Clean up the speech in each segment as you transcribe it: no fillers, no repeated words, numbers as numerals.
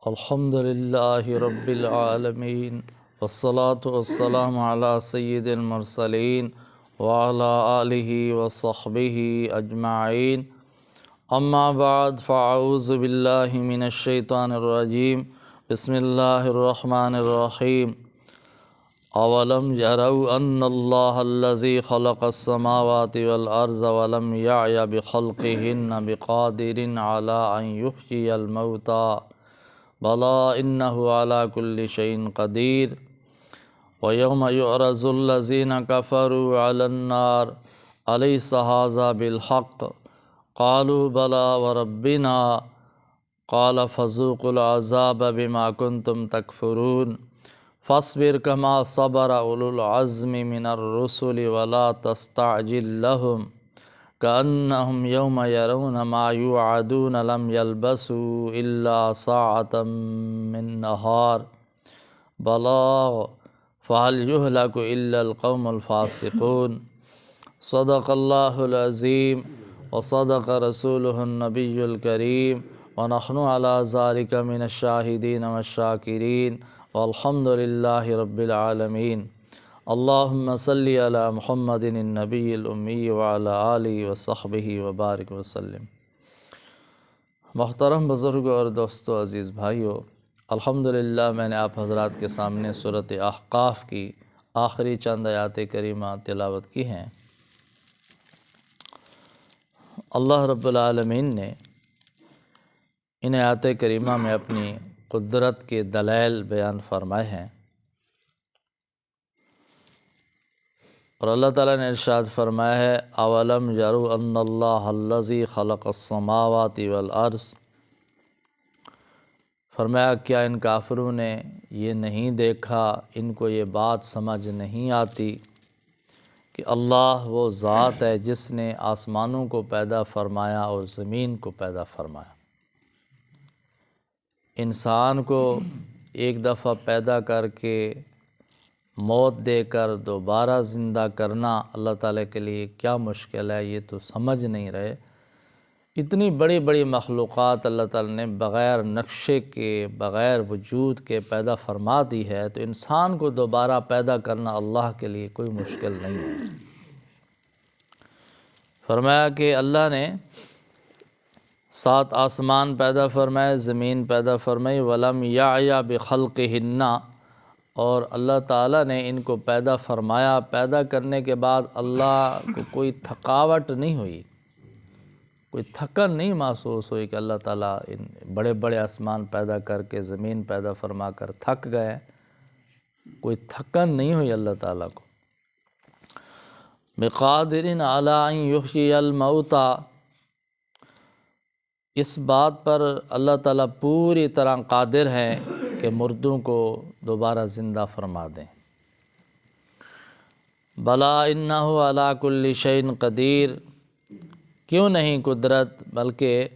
الحمد للہ رب العالمین والصلاة والسلام علی سید المرسلین وعلی آلہ وصحبہ اجمعین اما بعد فاعوذ باللہ من الشیطان الرجیم بسم اللہ الرحمن الرحیم اولم یروا ان اللہ الذی خلق السماوات والارض ولم یعی بخلقہن بقادر علی ان یحیی الموتى بلا انہ علی کل شیء قدیر ویوم یعرض الذین کفروا علی النار الیس ھذا بالحق قالوا بلا وربنا قال فذوقوا العذاب بما کنتم تکفرون فاصبر کما صبر اولو العزم من الرسل ولا تستعجل لهم كأنهم يوم يرون ما يوعدون لم يلبثوا إلا ساعة من نهار بلاغ فهل يهلك إلا القوم الفاسقون صدق الله العظيم وصدق رسوله النبي الكريم ونحن على ذلك من الشاهدين والشاكرين والحمد لله رب العالمين اللہم صلی علی محمد النبی الامی وعلی آلہ وصحبہ وبارک وسلم۔ محترم بزرگوں اور دوستو، عزیز بھائیو، الحمدللہ میں نے آپ حضرات کے سامنے سورۃ احقاف کی آخری چند آیات کریمہ تلاوت کی ہیں۔ اللہ رب العالمین نے ان آیات کریمہ میں اپنی قدرت کے دلائل بیان فرمائے ہیں، اور اللہ تعالیٰ نے ارشاد فرمایا ہے اولم یروا ان اللہ الذی خلق السماوات والارض، فرمایا کیا ان کافروں نے یہ نہیں دیکھا، ان کو یہ بات سمجھ نہیں آتی کہ اللہ وہ ذات ہے جس نے آسمانوں کو پیدا فرمایا اور زمین کو پیدا فرمایا۔ انسان کو ایک دفعہ پیدا کر کے موت دے کر دوبارہ زندہ کرنا اللہ تعالیٰ کے لیے کیا مشکل ہے، یہ تو سمجھ نہیں رہے۔ اتنی بڑی بڑی مخلوقات اللہ تعالیٰ نے بغیر نقشے کے، بغیر وجود کے پیدا فرما دی ہے، تو انسان کو دوبارہ پیدا کرنا اللہ کے لیے کوئی مشکل نہیں ہے۔ فرمایا کہ اللہ نے 7 آسمان پیدا فرمائے، زمین پیدا فرمائی، وَلَمْ يَعْيَ بِخَلْقِهِنَّ، اور اللہ تعالیٰ نے ان کو پیدا فرمایا۔ پیدا کرنے کے بعد اللہ کو کوئی تھکاوٹ نہیں ہوئی، کوئی تھکن نہیں محسوس ہوئی کہ اللہ تعالیٰ ان بڑے بڑے آسمان پیدا کر کے زمین پیدا فرما کر تھک گئے، کوئی تھکن نہیں ہوئی اللہ تعالیٰ کو۔ بقادر علی ان یحیی الموتى، اس بات پر اللہ تعالیٰ پوری طرح قادر ہیں کہ مردوں کو دوبارہ زندہ فرما دیں۔ بلا انہ علی کل شیء قدیر، کیوں نہیں قدرت، بلکہ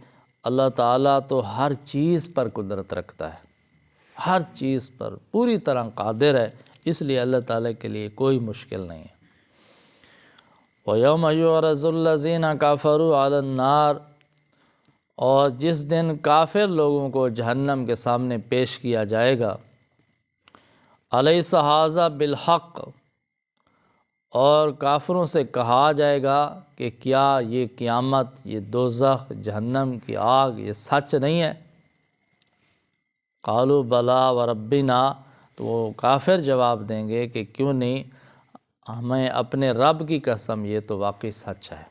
اللہ تعالیٰ تو ہر چیز پر قدرت رکھتا ہے، ہر چیز پر پوری طرح قادر ہے، اس لیے اللہ تعالیٰ کے لیے کوئی مشکل نہیں ہے۔ وَيَوْمَ يُعْرَضُ الَّذِينَ كَفَرُوا عَلَى النَّارِ، اور جس دن کافر لوگوں کو جہنم کے سامنے پیش کیا جائے گا، الیس ھذا بالحق، اور کافروں سے کہا جائے گا کہ کیا یہ قیامت، یہ دوزخ، جہنم کی آگ، یہ سچ نہیں ہے؟ قالوا بلا وربنا، تو وہ کافر جواب دیں گے کہ کیوں نہیں، ہمیں اپنے رب کی قسم یہ تو واقعی سچ ہے۔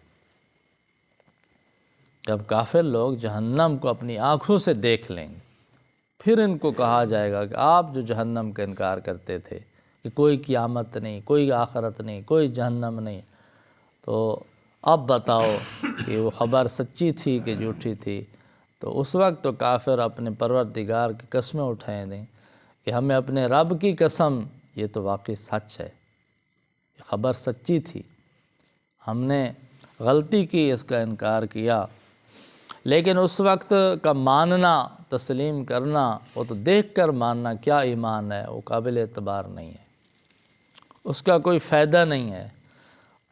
جب کافر لوگ جہنم کو اپنی آنکھوں سے دیکھ لیں گے، پھر ان کو کہا جائے گا کہ آپ جو جہنم کا انکار کرتے تھے کہ کوئی قیامت نہیں، کوئی آخرت نہیں، کوئی جہنم نہیں، تو اب بتاؤ کہ وہ خبر سچی تھی کہ جھوٹی تھی؟ تو اس وقت تو کافر اپنے پروردگار کی قسمیں اٹھائیں دیں کہ ہمیں اپنے رب کی قسم یہ تو واقعی سچ ہے، یہ خبر سچی تھی، ہم نے غلطی کی، اس کا انکار کیا۔ لیکن اس وقت کا ماننا، تسلیم کرنا، وہ تو دیکھ کر ماننا کیا ایمان ہے، وہ قابل اعتبار نہیں ہے، اس کا کوئی فائدہ نہیں ہے۔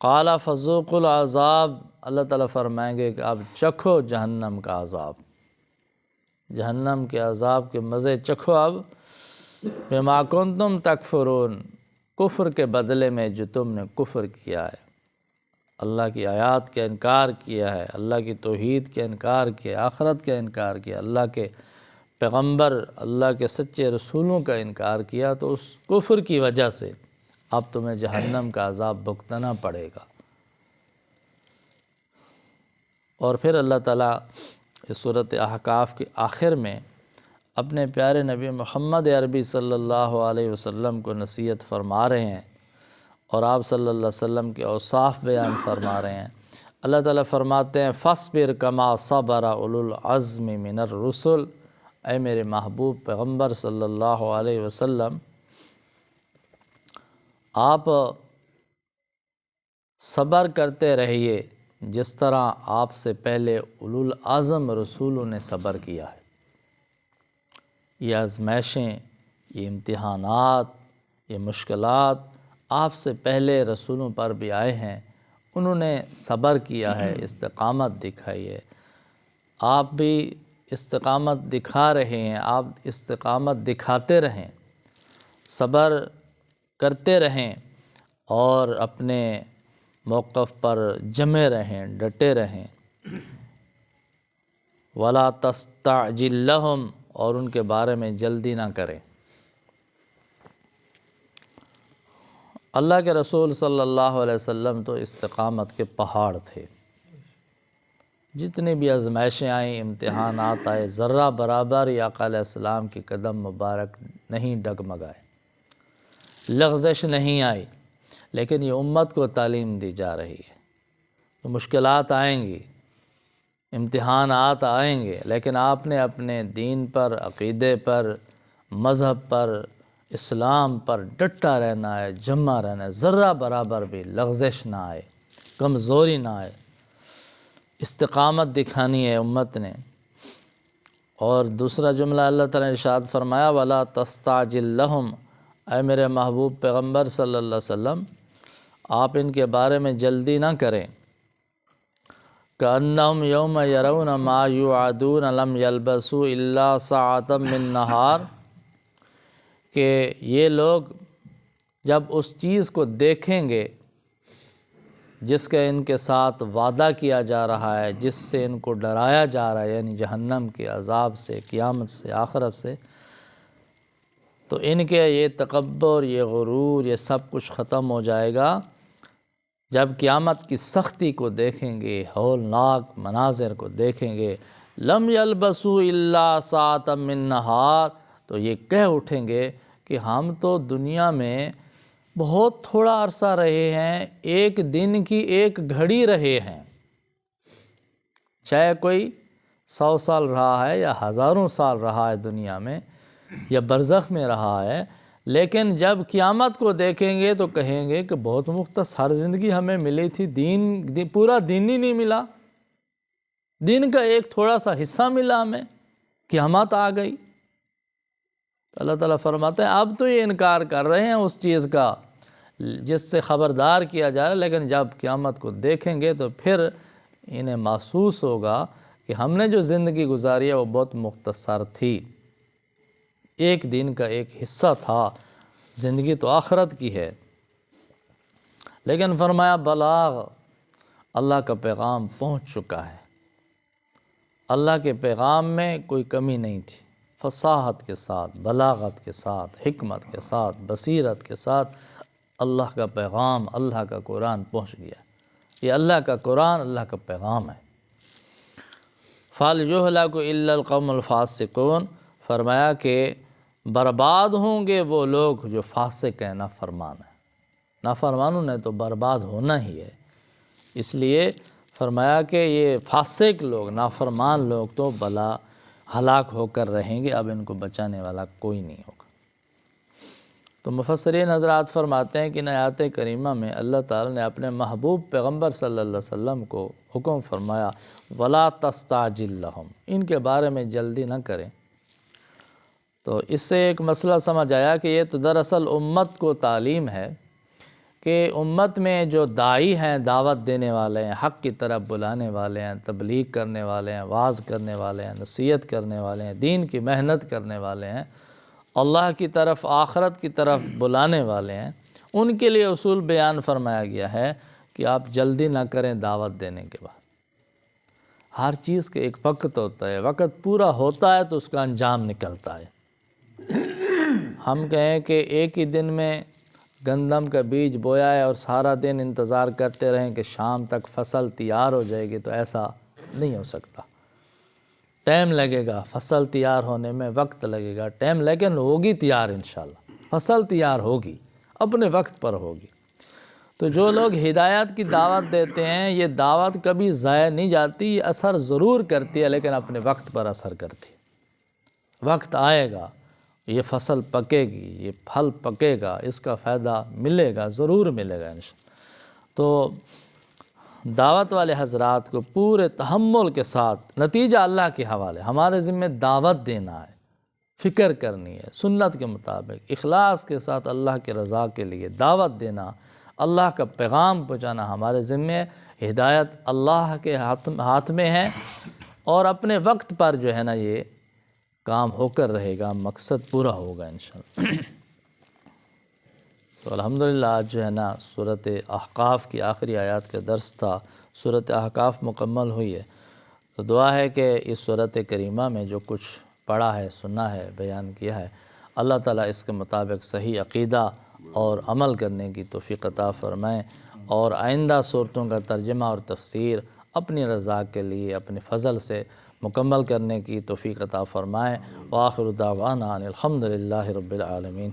قال فذوقوا العذاب، اللہ تعالیٰ فرمائیں گے کہ اب چکھو جہنم کا عذاب۔ جہنم کے عذاب کے مزے چکھو اب، بما کنتم تکفرون، کفر کے بدلے میں جو تم نے کفر کیا ہے، اللہ کی آیات کا انکار کیا ہے، اللہ کی توحید کا انکار کیا، آخرت کا انکار کیا، اللہ کے پیغمبر، اللہ کے سچے رسولوں کا انکار کیا، تو اس کفر کی وجہ سے اب تمہیں جہنم کا عذاب بھگتنا پڑے گا۔ اور پھر اللہ تعالیٰ اس صورت احقاف کے آخر میں اپنے پیارے نبی محمد عربی صلی اللہ علیہ وسلم کو نصیحت فرما رہے ہیں، اور آپ صلی اللہ علیہ وسلم کے اوصاف بیان فرما رہے ہیں۔ اللہ تعالیٰ فرماتے ہیں فاصبر کما صبر اولو العزم من الرسل، اے میرے محبوب پیغمبر صلی اللہ علیہ وسلم، آپ صبر کرتے رہیے جس طرح آپ سے پہلے اولو العزم رسولوں نے صبر کیا ہے۔ یہ آزمائشیں، یہ امتحانات، یہ مشکلات آپ سے پہلے رسولوں پر بھی آئے ہیں، انہوں نے صبر کیا ہے، استقامت دکھائی ہے۔ آپ بھی استقامت دکھا رہے ہیں، آپ استقامت دکھاتے رہیں، صبر کرتے رہیں، اور اپنے موقف پر جمے رہیں، ڈٹے رہیں۔ وَلَا تَسْتَعْجِلْ لَهُمْ، اور ان کے بارے میں جلدی نہ کریں۔ اللہ کے رسول صلی اللہ علیہ وسلم تو استقامت کے پہاڑ تھے، جتنی بھی آزمائشیں آئیں، امتحانات آئے، ذرہ برابر ہی آقا علیہ السلام کی قدم مبارک نہیں ڈگمگائے، لغزش نہیں آئی۔ لیکن یہ امت کو تعلیم دی جا رہی ہے، تو مشکلات آئیں گی، امتحانات آئیں گے، لیکن آپ نے اپنے دین پر، عقیدے پر، مذہب پر، اسلام پر ڈٹا رہنا ہے، جمع رہنا ہے، ذرہ برابر بھی لغزش نہ آئے، کمزوری نہ آئے، استقامت دکھانی ہے امت نے۔ اور دوسرا جملہ اللہ تعالیٰ نے ارشاد فرمایا وَلَا تَسْتَعْجِلْ لَهُمْ، اے میرے محبوب پیغمبر صلی اللہ علیہ وسلم، آپ ان کے بارے میں جلدی نہ کریں۔ كَأَنَّهُمْ يَوْمَ يَرَوْنَ مَا يُوعَدُونَ لَمْ يَلْبَثُوا إِلَّا سَاعَةً مِّن نَّهَارٍ، کہ یہ لوگ جب اس چیز کو دیکھیں گے جس کا ان کے ساتھ وعدہ کیا جا رہا ہے، جس سے ان کو ڈرایا جا رہا ہے، یعنی جہنم کے عذاب سے، قیامت سے، آخرت سے، تو ان کے یہ تکبر، یہ غرور، یہ سب کچھ ختم ہو جائے گا جب قیامت کی سختی کو دیکھیں گے، ہولناک مناظر کو دیکھیں گے۔ لم یلبسوا الا ساعۃ من نہار، تو یہ کہہ اٹھیں گے کہ ہم تو دنیا میں بہت تھوڑا عرصہ رہے ہیں، ایک دن کی ایک گھڑی رہے ہیں، چاہے کوئی 100 سال رہا ہے یا ہزاروں سال رہا ہے دنیا میں یا برزخ میں رہا ہے، لیکن جب قیامت کو دیکھیں گے تو کہیں گے کہ بہت مختصر زندگی ہمیں ملی تھی، پورا دن ہی نہیں ملا، دن کا ایک تھوڑا سا حصہ ملا ہمیں، قیامت آ گئی۔ اللہ تعالیٰ فرماتے ہیں اب تو یہ انکار کر رہے ہیں اس چیز کا جس سے خبردار کیا جا رہا ہے، لیکن جب قیامت کو دیکھیں گے تو پھر انہیں محسوس ہوگا کہ ہم نے جو زندگی گزاری ہے وہ بہت مختصر تھی، ایک دن کا ایک حصہ تھا، زندگی تو آخرت کی ہے۔ لیکن فرمایا بلاغ، اللہ کا پیغام پہنچ چکا ہے، اللہ کے پیغام میں کوئی کمی نہیں تھی، فصاحت کے ساتھ، بلاغت کے ساتھ، حکمت کے ساتھ، بصیرت کے ساتھ اللہ کا پیغام، اللہ کا قرآن پہنچ گیا۔ یہ اللہ کا قرآن، اللہ کا پیغام ہے۔ فَلْيُهْلَكُ إِلَّا الْقَوْمُ الْفَاسِقُونَ، فرمایا کہ برباد ہوں گے وہ لوگ جو فاسق ہیں، نافرمان ہیں۔ نافرمانوں نے تو برباد ہونا ہی ہے، اس لیے فرمایا کہ یہ فاسق لوگ، نافرمان لوگ تو بلا ہلاک ہو کر رہیں گے، اب ان کو بچانے والا کوئی نہیں ہوگا۔ تو مفسرین حضرات فرماتے ہیں کہ ان آیات کریمہ میں اللہ تعالیٰ نے اپنے محبوب پیغمبر صلی اللہ علیہ وسلم کو حکم فرمایا وَلَا تَسْتَعْجِلْ لَهُمْ، ان کے بارے میں جلدی نہ کریں۔ تو اس سے ایک مسئلہ سمجھ آیا کہ یہ تو دراصل امت کو تعلیم ہے کہ امت میں جو داعی ہیں، دعوت دینے والے ہیں، حق کی طرف بلانے والے ہیں، تبلیغ کرنے والے ہیں، واعظ کرنے والے ہیں، نصیحت کرنے والے ہیں، دین کی محنت کرنے والے ہیں، اللہ کی طرف، آخرت کی طرف بلانے والے ہیں، ان کے لیے اصول بیان فرمایا گیا ہے کہ آپ جلدی نہ کریں دعوت دینے کے بعد۔ ہر چیز کے ایک وقت ہوتا ہے، وقت پورا ہوتا ہے تو اس کا انجام نکلتا ہے۔ ہم کہیں کہ ایک ہی دن میں گندم کا بیج بویا ہے اور سارا دن انتظار کرتے رہیں کہ شام تک فصل تیار ہو جائے گی، تو ایسا نہیں ہو سکتا۔ ٹائم لگے گا، فصل تیار ہونے میں وقت لگے گا، ٹائم، لیکن ہوگی تیار انشاءاللہ، فصل تیار ہوگی، اپنے وقت پر ہوگی۔ تو جو لوگ ہدایت کی دعوت دیتے ہیں، یہ دعوت کبھی ضائع نہیں جاتی، یہ اثر ضرور کرتی ہے لیکن اپنے وقت پر اثر کرتی ہے۔ وقت آئے گا، یہ فصل پکے گی، یہ پھل پکے گا، اس کا فائدہ ملے گا، ضرور ملے گا انشاءاللہ۔ تو دعوت والے حضرات کو پورے تحمل کے ساتھ، نتیجہ اللہ کے حوالے، ہمارے ذمہ دعوت دینا ہے، فکر کرنی ہے، سنت کے مطابق اخلاص کے ساتھ اللہ کے رضا کے لیے دعوت دینا، اللہ کا پیغام پہنچانا ہمارے ذمہ ہے۔ ہدایت اللہ کے ہاتھ میں ہے، اور اپنے وقت پر جو ہے نا یہ کام ہو کر رہے گا، مقصد پورا ہوگا انشاءاللہ۔ تو الحمدللہ آج جو ہے نا سورۃ احقاف کی آخری آیات کا درس تھا، سورۃ احقاف مکمل ہوئی ہے۔ تو دعا ہے کہ اس سورۃ کریمہ میں جو کچھ پڑھا ہے، سنا ہے، بیان کیا ہے، اللہ تعالیٰ اس کے مطابق صحیح عقیدہ اور عمل کرنے کی توفیق عطا فرمائیں، اور آئندہ صورتوں کا ترجمہ اور تفسیر اپنی رضا کے لیے اپنے فضل سے مکمل کرنے کی توفیق عطا فرمائیں۔ وآخر دعوانا ان الحمد للہ رب العالمین۔